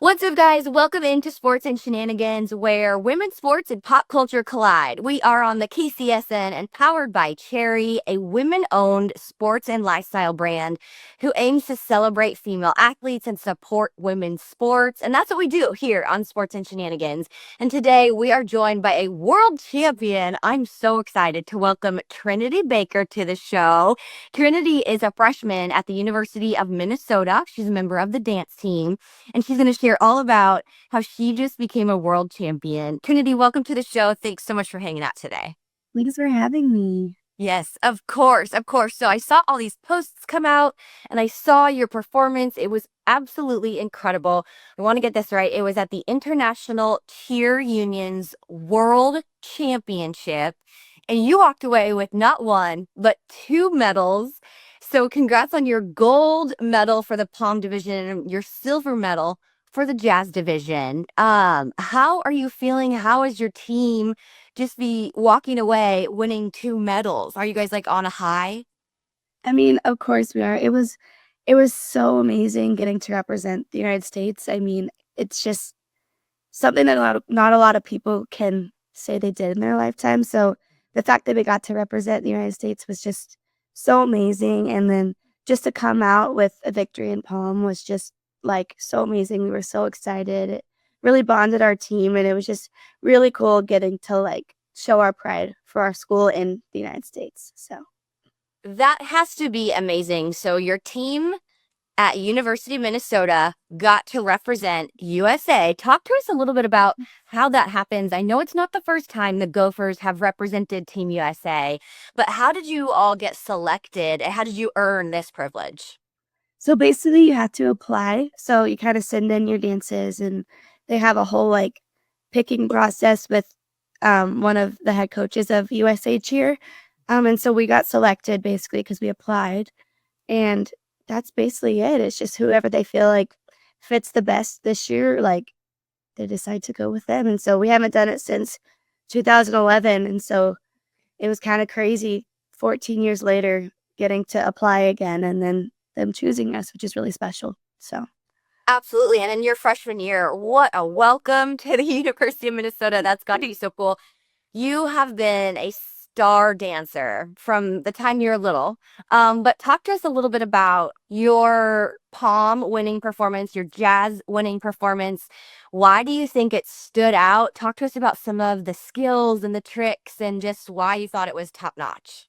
What's up, guys? Welcome into Sports and Shenanigans, where women's sports and pop culture collide. We are on the KCSN and powered by Cherry, a women-owned sports and lifestyle brand who aims to celebrate female athletes and support women's sports. And that's what we do here on Sports and Shenanigans. And today we are joined by a world champion. I'm so excited to welcome Trinity Baker to the show. Trinity is a freshman at the University of Minnesota. She's a member of the dance team, and she's going to share all about how she just became a world champion. Trinity, welcome to the show. Thanks so much for hanging out today. Thanks for having me. Yes, of course, of course. So I saw all these posts come out and I saw your performance. It was absolutely incredible. I want to get this right. It was at the International Cheer Union's World Championship, and you walked away with not one, but two medals. So congrats on your gold medal for the Palm division and your silver medal for the Jazz division. How are you feeling? How is your team just be walking away winning two medals? Are you guys like on a high? I mean, of course we are. It was so amazing getting to represent the United States. I mean, it's just something that not a lot of people can say they did in their lifetime. So the fact that we got to represent the United States was just so amazing. And then just to come out with a victory in Palm was just like so amazing. We were so excited. It really bonded our team, and it was just really cool getting to like show our pride for our school in the United States. So That has to be amazing. So your team at University of Minnesota got to represent USA. Talk to us a little bit about how that happens. I know it's not the first time the Gophers have represented Team USA, but how did you all get selected? How did you earn this privilege? So basically, you have to apply. So you kind of send in your dances, and they have a whole like picking process with one of the head coaches of USA Cheer. And so we got selected basically because we applied, and that's basically it. It's just whoever they feel like fits the best this year, like they decide to go with them. And so we haven't done it since 2011, and so it was kind of crazy 14 years later getting to apply again and then them choosing us, which is really special. So, Absolutely. And in your freshman year, what a welcome to the University of Minnesota. That's got to be so cool. You have been a star dancer from the time you're little. But talk to us a little bit about your palm winning performance, your jazz winning performance. Why do you think it stood out? Talk to us about some of the skills and the tricks and just why you thought it was top notch.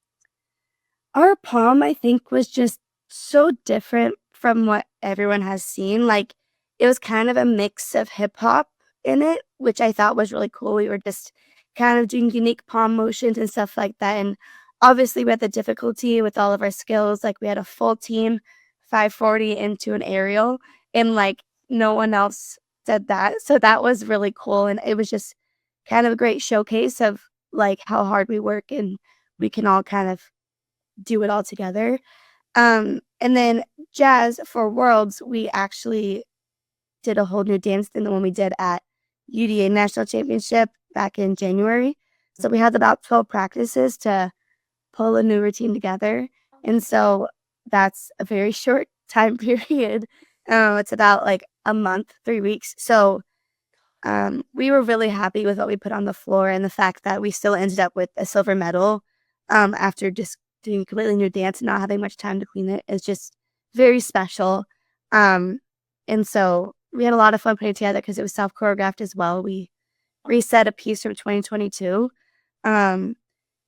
our prom, I think, was just so different from what everyone has seen. Like, it was kind of a mix of hip hop in it, which I thought was really cool. We were just kind of doing unique palm motions and stuff like that. And obviously, we had the difficulty with all of our skills. Like, we had a full team 540 into an aerial, and like, no one else did that. So, that was really cool. And it was just kind of a great showcase of like how hard we work, and we can all kind of do it all together. And then jazz for Worlds, we actually did a whole new dance than the one we did at UDA National Championship back in January. So we had about 12 practices to pull a new routine together. And so that's a very short time period. It's about like a month, 3 weeks. So we were really happy with what we put on the floor, and the fact that we still ended up with a silver medal after just doing a completely new dance and not having much time to clean it is just very special. Um, and so we had a lot of fun putting it together because it was self choreographed as well. We reset a piece from 2022. Um,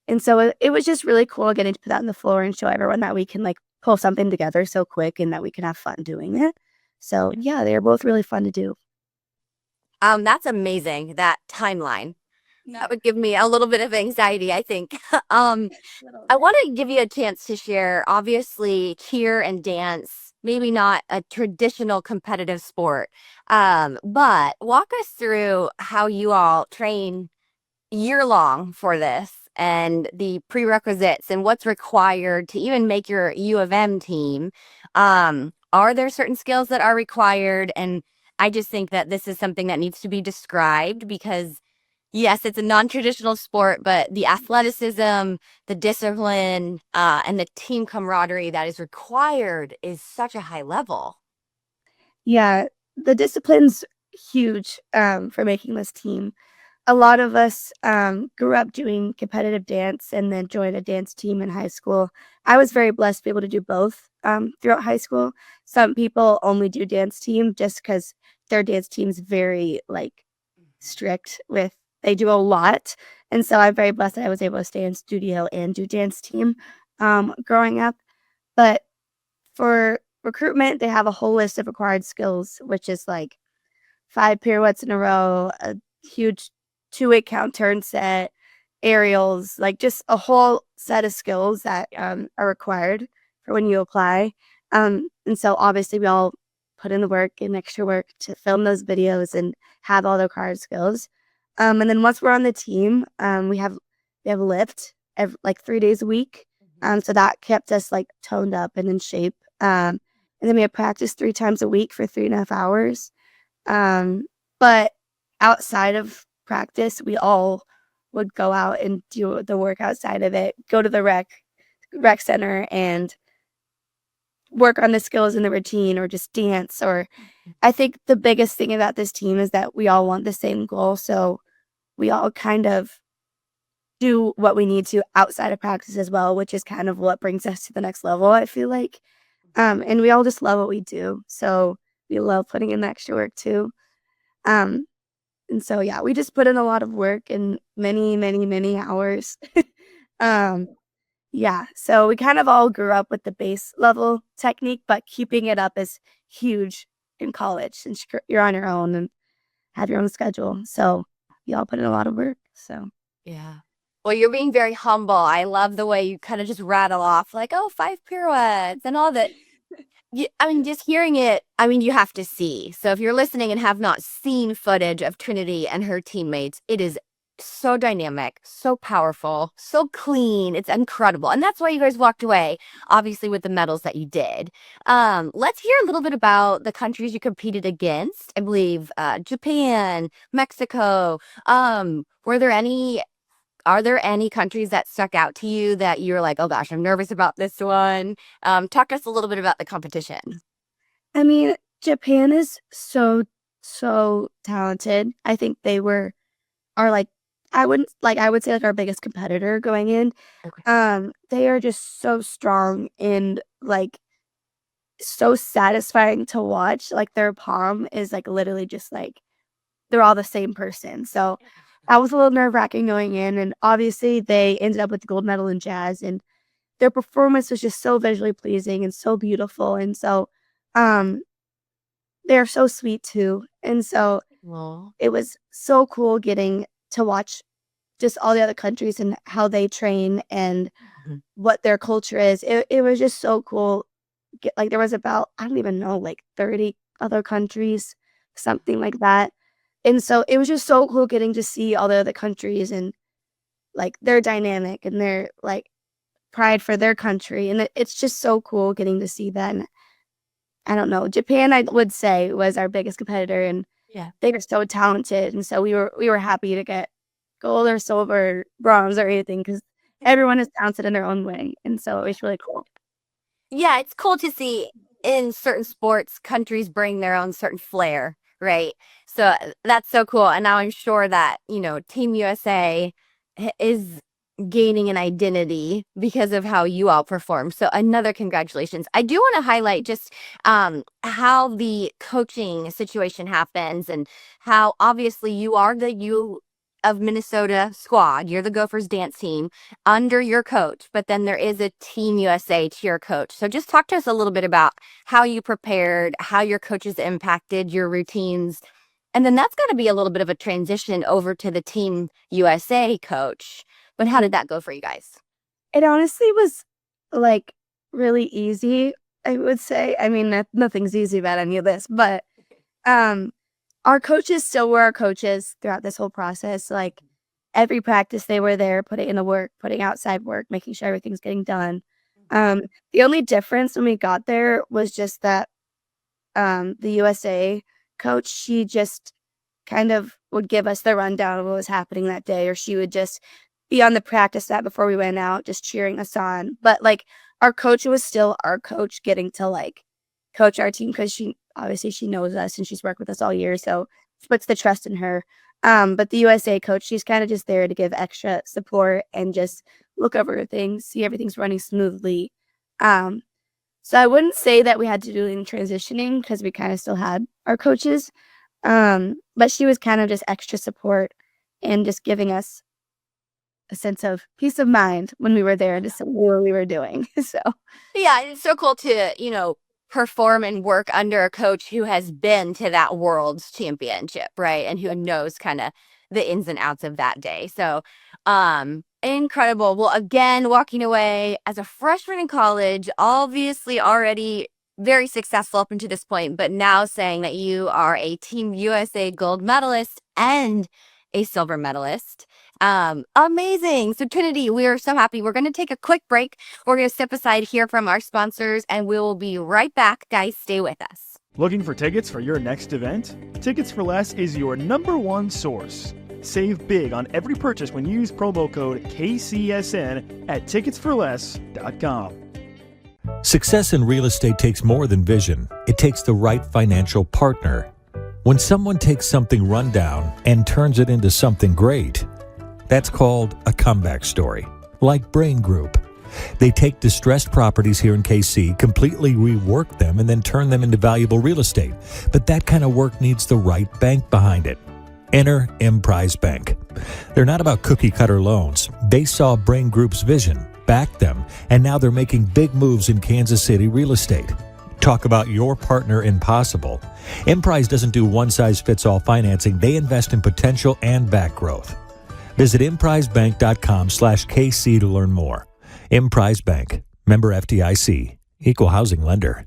and so it was just really cool getting to put that on the floor and show everyone that we can like pull something together so quick and that we can have fun doing it. So yeah, they were both really fun to do. That's amazing, that timeline. That would give me a little bit of anxiety, I think. Little I bit. want to give you a chance to share, obviously, cheer and dance, maybe not a traditional competitive sport, but walk us through how you all train year long for this and the prerequisites and what's required to even make your U of M team. Are there certain skills that are required? And I just think that this is something that needs to be described because yes, it's a non-traditional sport, but the athleticism, the discipline, and the team camaraderie that is required is such a high level. Yeah. the discipline's huge for making this team. A lot of us grew up doing competitive dance and then joined a dance team in high school. I was very blessed to be able to do both throughout high school. Some people only do dance team just because their dance team's very like strict with they do a lot. And so I'm very blessed that I was able to stay in studio and do dance team growing up. But for recruitment, they have a whole list of required skills, which is like 5 pirouettes in a row, a huge two-way count turn set, aerials, like just a whole set of skills that are required for when you apply. And so obviously we all put in the work and extra work to film those videos and have all the required skills. And then once we're on the team, we have lift like 3 days a week. So that kept us like toned up and in shape. And then we have practice 3 times a week for 3.5 hours. But outside of practice, we all would go out and do the work outside of it, go to the rec center and work on the skills in the routine or just dance. Or I think the biggest thing about this team is that we all want the same goal. So we all kind of do what we need to outside of practice as well, which is kind of what brings us to the next level, I feel like. And we all just love what we do. So we love putting in the extra work too. Um, and so, yeah, we just put in a lot of work and many, many, many hours. um, yeah, so we kind of all grew up with the base level technique, but keeping it up is huge in college since you're on your own and have your own schedule. So we all put in a lot of work. So Yeah. Well, you're being very humble. I love the way you kind of just rattle off like, oh, 5 pirouettes and all that. I mean, just hearing it, I mean, you have to see. So if you're listening and have not seen footage of Trinity and her teammates, it is so dynamic, so powerful, so clean. It's incredible. And that's why you guys walked away, obviously, with the medals that you did. Let's hear a little bit about the countries you competed against. I believe Japan, Mexico. Were there any Are there any countries that stuck out to you that you're like, oh gosh, I'm nervous about this one? Talk to us a little bit about the competition. I mean, Japan is so, so talented. I think they are like I would say like our biggest competitor going in. Okay. They are just so strong and like so satisfying to watch. Like their palm is like literally just like they're all the same person. So I was a little nerve-wracking going in, and obviously they ended up with the gold medal in jazz, and their performance was just so visually pleasing and so beautiful, and so um they're so sweet too. And so Well, it was so cool getting to watch just all the other countries and how they train and mhm. what their culture is. It was just so cool. Like there was about I don't even know like 30 other countries, something like that. And so it was just so cool getting to see all the other countries and like their dynamic and their like pride for their country. And it's just so cool getting to see that. And I don't know, Japan I would say was our biggest competitor, and Yeah. they were so talented. And so we were happy to get gold or silver, bronze or anything because everyone is talented in their own way. And so it was really cool. Yeah, it's cool to see in certain sports, countries bring their own certain flair, right? So that's so cool. And now I'm sure that, Team USA is gaining an identity because of how you all perform. So another congratulations. I do want to highlight just how the coaching situation happens and how obviously you are the U of Minnesota squad. You're the Gophers Dance Team under your coach, but then there is a Team USA cheer coach. So just talk to us a little bit about how you prepared, how your coaches impacted your routines. And then that's got to be a little bit of a transition over to the Team USA coach. But how did that go for you guys? It honestly was like really easy, I would say. I mean, nothing's easy about any of this, but um our coaches still were our coaches throughout this whole process. Like every practice they were there, putting in the work, putting outside work, making sure everything's getting done. The only difference when we got there was just that the USA coach, she just kind of would give us the rundown of what was happening that day, or she would just be on the practice mat before we went out, just cheering us on. But like our coach was still our coach, getting to like coach our team because obviously she knows us and she's worked with us all year, so she puts the trust in her. But the USA coach, she's kind of just there to give extra support and just look over things, see everything's running smoothly. Um, so I wouldn't say that we had to do any transitioning because we kind of still had our coaches. But she was kind of just extra support and just giving us a sense of peace of mind when we were there and just knew what we were doing. So Yeah, it's so cool to, perform and work under a coach who has been to that world's championship, right? And who knows kind of the ins and outs of that day. So, incredible. Well, again, walking away as a freshman in college, obviously already very successful up until this point, but now saying that you are a Team USA gold medalist and a silver medalist. Amazing. So Trinity, we are so happy. We're going to take a quick break. We're going to step aside here from our sponsors and we will be right back. Guys, stay with us. Looking for tickets for your next event? Tickets for Less is your #1 source. Save big on every purchase when you use promo code KCSN at ticketsforless.com. Success in real estate takes more than vision. It takes the right financial partner. When someone takes something rundown and turns it into something great, that's called a comeback story, like Brain Group. They take distressed properties here in KC, completely rework them, and then turn them into valuable real estate. But that kind of work needs the right bank behind it. Enter Emprise Bank. They're not about cookie-cutter loans. They saw Brain Group's vision, backed them, and now they're making big moves in Kansas City real estate. Talk about your partner in possible. Emprise doesn't do one-size-fits-all financing. They invest in potential and back growth. Visit emprisebank.com/KC to learn more. Emprise Bank, member FDIC, equal housing lender.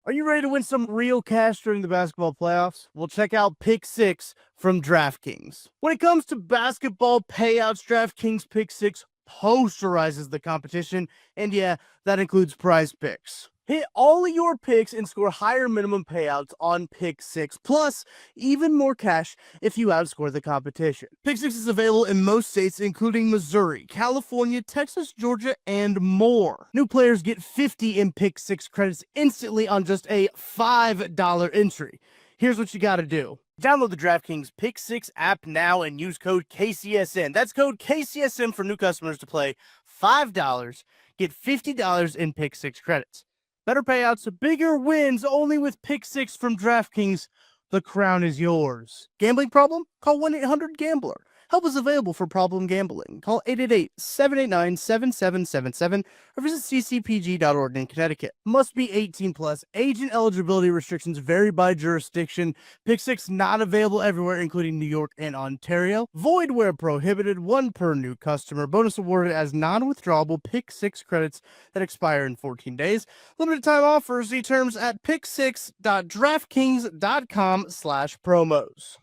Are you ready to win some real cash during the basketball playoffs? Well, check out Pick 6 from DraftKings. When it comes to basketball payouts, DraftKings Pick 6 posterizes the competition, and yeah, that includes Prize Picks. Hit all of your picks and score higher minimum payouts on Pick 6, plus even more cash if you outscore the competition. Pick 6 is available in most states, including Missouri, California, Texas, Georgia, and more. New players get 50 in Pick 6 credits instantly on just a $5 entry. Here's what you gotta do. Download the DraftKings Pick 6 app now and use code KCSN. That's code KCSN for new customers to play $5, get $50 in Pick 6 credits. Better payouts, bigger wins, only with Pick 6 from DraftKings. The crown is yours. Gambling problem? Call 1-800-GAMBLER. Help is available for problem gambling. Call 888-789-7777 or visit ccpg.org in Connecticut. Must be 18 plus. Age and eligibility restrictions vary by jurisdiction. Pick 6 not available everywhere, including New York and Ontario. Void where prohibited. 1 per new customer. Bonus awarded as non-withdrawable Pick 6 credits that expire in 14 days. Limited time offers. See terms at pick6.draftkings.com/promos.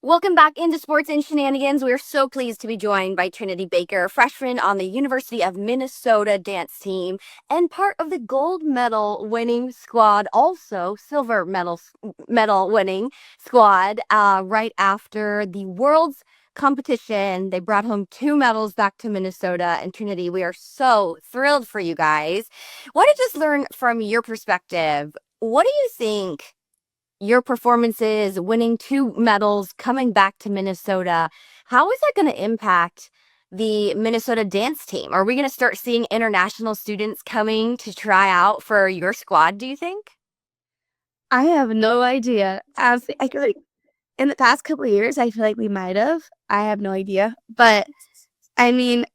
Welcome back into Sports and Shenanigans. We're so pleased to be joined by Trinity Baker, freshman on the University of Minnesota dance team and part of the gold medal winning squad, also silver medal winning squad, right after the World's competition. They brought home 2 medals back to Minnesota. And Trinity, we are so thrilled for you guys. Want to just learn from your perspective, what do you think your performances, winning 2 medals, coming back to Minnesota, how is that going to impact the Minnesota dance team? Are we going to start seeing international students coming to try out for your squad, do you think? I have no idea. I feel like in the past couple of years, I feel like we might have. I have no idea. But I mean,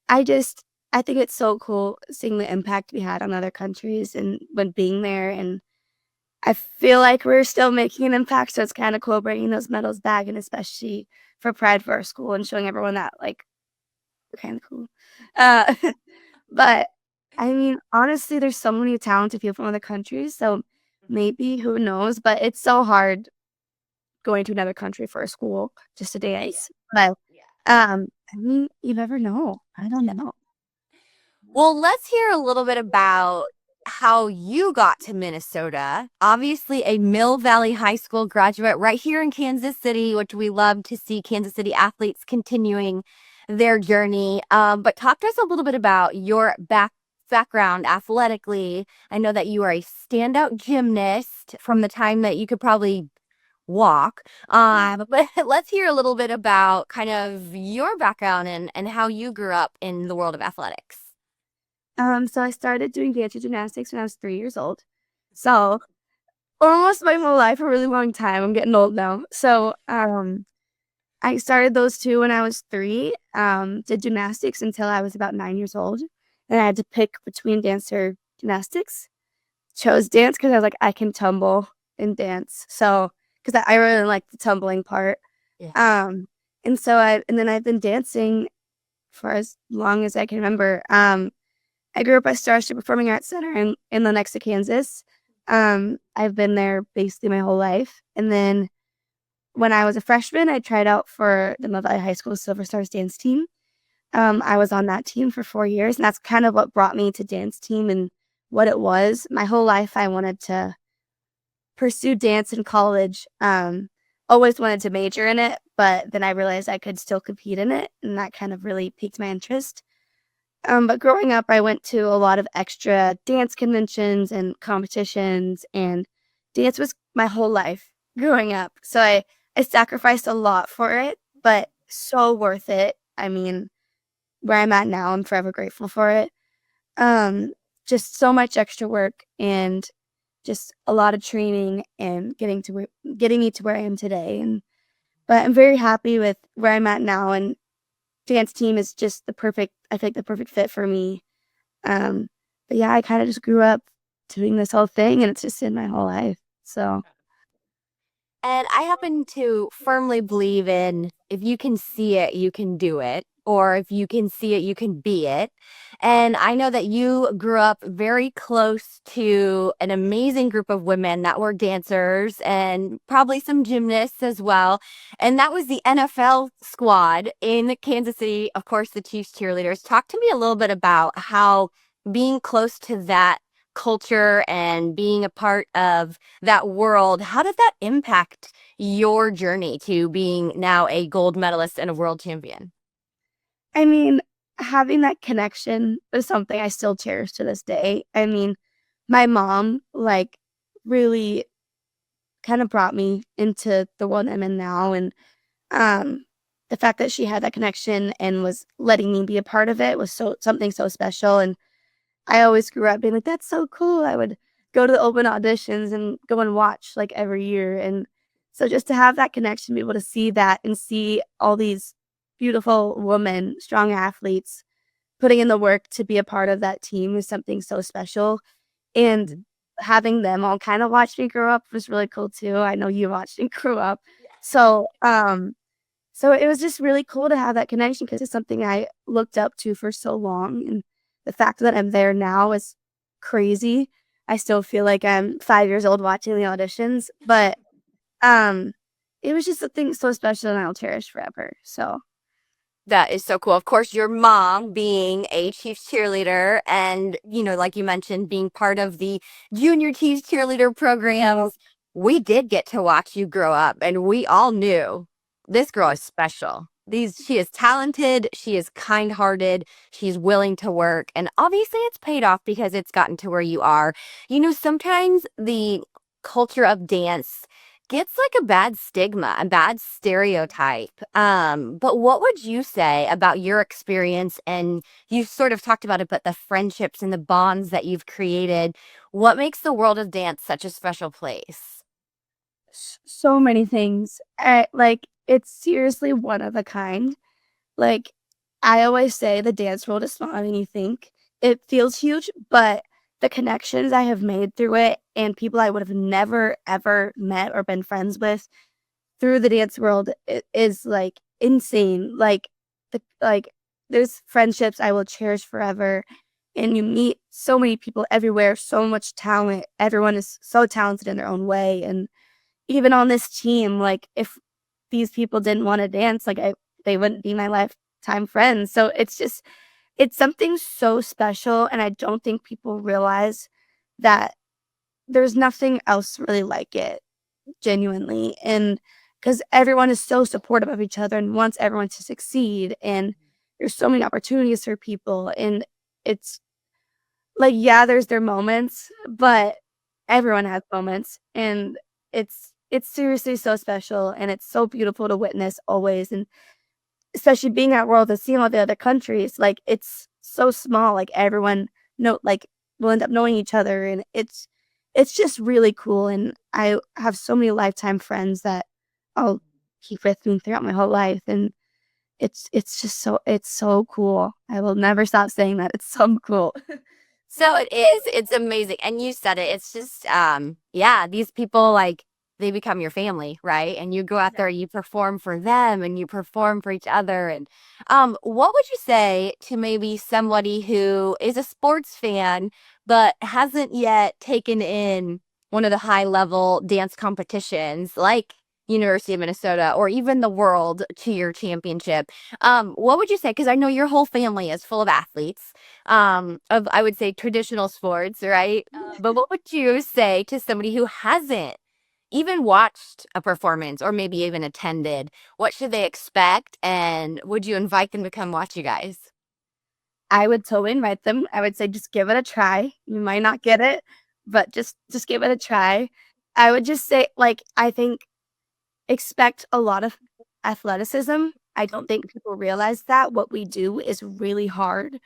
I think it's so cool seeing the impact we had on other countries and when being there. And I feel like we're still making an impact. So it's kind of cool bringing those medals back, and especially for pride for our school and showing everyone that, like, we're kind of cool. Uh, but I mean, honestly, there's so many talented people from other countries. So maybe, who knows? But it's so hard going to another country for a school just to dance. But I mean, you never know. I don't know. Well, let's hear a little bit about how you got to Minnesota. Obviously, a Mill Valley High School graduate right here in Kansas City, which we love to see Kansas City athletes continuing their journey. But talk to us a little bit about your background athletically. I know that you are a standout gymnast from the time that you could probably walk. But let's hear a little bit about kind of your background and how you grew up in the world of athletics. So I started doing dance and gymnastics when I was 3 years old. So almost my whole life, a really long time. I'm getting old now. So I started those two when I was 3. Did gymnastics until I was about 9 years old, and I had to pick between dance or gymnastics. Chose dance because I was like, I can tumble and dance. So because I really like the tumbling part. Yeah. And then I've been dancing for as long as I can remember. I grew up at Starship Performing Arts Center in Lenexa, Kansas. I've been there basically my whole life. And then when I was a freshman, I tried out for the Mill Valley High School Silver Stars Dance Team. I was on that team for 4 years, and that's kind of what brought me to dance team and what it was. My whole life, I wanted to pursue dance in college. Always wanted to major in it, but then I realized I could still compete in it, and that kind of really piqued my interest. But growing up, I went to a lot of extra dance conventions and competitions, and dance was my whole life growing up. So I sacrificed a lot for it, but so worth it. I mean, where I'm at now, I'm forever grateful for it. Um, just so much extra work and just a lot of training and getting me to where I am today. But I'm very happy with where I'm at now, and dance team is just I think the perfect fit for me. But yeah, I kind of just grew up doing this whole thing, and it's just in my whole life. So And I happen to firmly believe in if you can see it, you can do it. Or if you can see it, you can be it. And I know that you grew up very close to an amazing group of women that were dancers and probably some gymnasts as well. And that was the NFL squad in the Kansas City, of course, the Chiefs cheerleaders. Talk to me a little bit about how being close to that culture and being a part of that world, how did that impact your journey to being now a gold medalist and a world champion? I mean, having that connection is something I still cherish to this day. I mean, my mom like really kind of brought me into the world I'm in now, and um, the fact that she had that connection and was letting me be a part of it was something so special. And I always grew up being like, "That's so cool." I would go to the open auditions and go and watch, like, every year, and so just to have that connection, be able to see that and see all these beautiful women, strong athletes putting in the work to be a part of that team is something so special, and having them all kinda watch me grow up was really cool too. I know you watched and grew up. So, so it was just really cool to have that connection because it's something I looked up to for so long, and the fact that I'm there now is crazy. I still feel like I'm 5 years old watching the auditions, but, um, it was just something so special and I'll cherish forever, so That is so cool. Of course, your mom being a Chiefs cheerleader and, like you mentioned, being part of the junior Chiefs cheerleader programs, we did get to watch you grow up and we all knew this girl is special. She is talented, she is kind-hearted, she's willing to work, and obviously it's paid off because it's gotten to where you are. Sometimes the culture of dance gets like a bad stigma, a bad stereotype. But what would you say about your experience? And you sort of talked about it, but the friendships and the bonds that you've created, what makes the world of dance such a special place? so many things. Like, it's seriously one of a kind. Like, I always say the dance world is smaller than you think. It feels huge, but the connections I have made through it and people I would have never, ever met or been friends with through the dance world is, like, insane. Like, there's friendships I will cherish forever, and you meet so many people everywhere, so much talent. Everyone is so talented in their own way, and even on this team, like, if these people didn't wanna dance, like, they wouldn't be my lifetime friends, so it's something so special, and I don't think people realize that there's nothing else really like it, genuinely, and because everyone is so supportive of each other and wants everyone to succeed, and there's so many opportunities for people, and it's like, yeah, there's their moments, but everyone has moments, and it's seriously so special, and it's so beautiful to witness always, and especially being at Worlds and seeing all the other countries, like, it's so small, like, everyone will end up knowing each other, and it's just really cool, and I have so many lifetime friends that I'll keep with me throughout my whole life, and it's just it's so cool. I will never stop saying that, it's so cool. So it is. It's amazing. And you said it. It's just, yeah, these people, like, they become your family, right? And you go out there, you perform for them and you perform for each other. And what would you say to maybe somebody who is a sports fan, but hasn't yet taken in one of the high level dance competitions like University of Minnesota or even the World Cheer Championship? What would you say? Because I know your whole family is full of athletes of, I would say, traditional sports, right? But what would you say to somebody who hasn't even watched a performance or maybe even attended? What should they expect? And would you invite them to come watch you guys? I would totally invite them. I would say just give it a try. You might not get it, but just give it a try. I would just say, like, I think expect a lot of athleticism. I don't think people realize that what we do is really hard,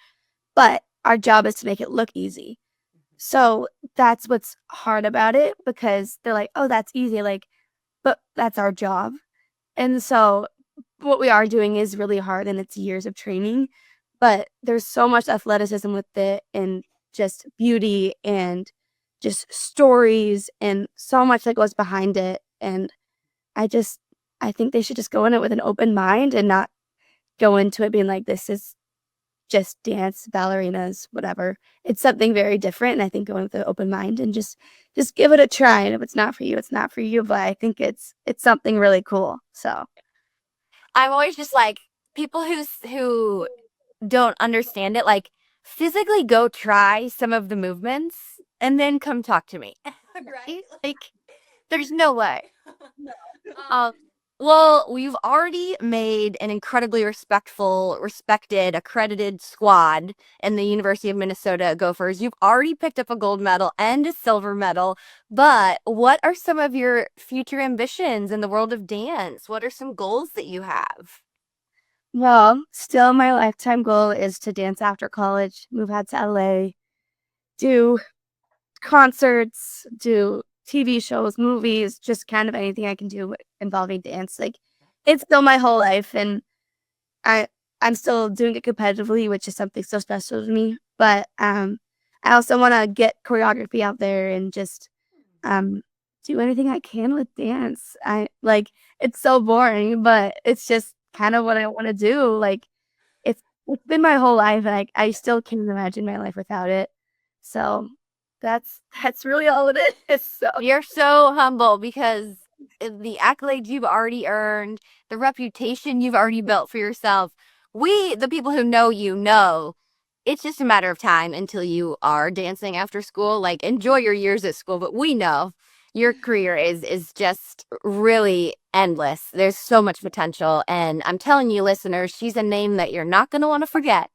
but our job is to make it look easy. So that's what's hard about it because they're like, "Oh, that's easy." Like, but that's our job. And so what we are doing is really hard and it's years of training, but there's so much athleticism with it and just beauty and just stories and so much that goes behind it. And I just I think they should just go in it with an open mind and not go into it being like, this is just dance, ballerinas, whatever. It's something very different, and I think going with an open mind and just give it a try, and if it's not for you, it's not for you, but I think it's something really cool, so I'm always just like people who don't understand it, like physically go try some of the movements and then come talk to me. Right? Like there's no way. Um, well, we've already made an incredibly respected, accredited squad in the University of Minnesota Gophers. You've already picked up a gold medal and a silver medal, but what are some of your future ambitions in the world of dance? What are some goals that you have? well, still my lifetime goal is to dance after college, move out to LA, do concerts, do TV shows, movies, just kind of anything I can do involving dance, like, it's still my whole life, and I I'm still doing it competitively, which is something so special to me, but, I also wanna get choreography out there and just, um, do anything I can with dance. It's so boring, but it's just kind of what I wanna do, like, it's been my whole life, and I still can't imagine my life without it. So, that's really all it is, so You're so humble because the accolades you've already earned, the reputation you've already built for yourself. We, the people who know it's just a matter of time until you are dancing after school. Like enjoy your years at school, but we know your career is just really endless. There's so much potential, and I'm telling you, listeners, she's a name that you're not going to want to forget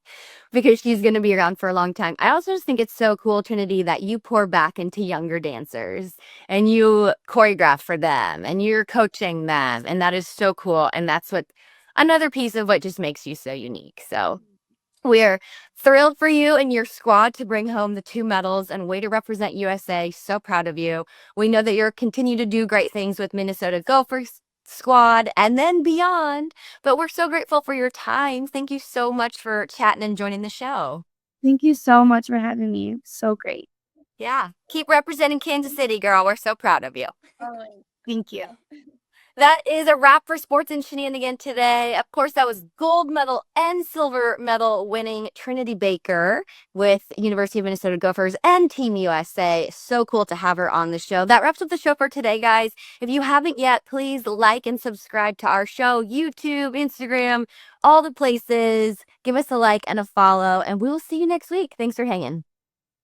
because she's going to be around for a long time. I also just think it's so cool, Trinity, that you pour back into younger dancers and you choreograph for them and you're coaching them. And that is so cool. And that's what another piece of what just makes you so unique. So we're thrilled for you and your squad to bring home the 2 medals and way to represent USA. So proud of you. We know that you're continue to do great things with Minnesota Gophers squad and then beyond. But we're so grateful for your time. Thank you so much for chatting and joining the show. thank you so much for having me. So great. Yeah. Keep representing Kansas City, girl. We're so proud of you. Thank you. That is a wrap for Sports and Shenanigan today. Of course, that was gold medal and silver medal winning Trinity Baker with University of Minnesota Gophers and Team USA. So cool to have her on the show. That wraps up the show for today, guys. If you haven't yet, please like and subscribe to our show, YouTube, Instagram, all the places. Give us a like and a follow, and we will see you next week. Thanks for hanging.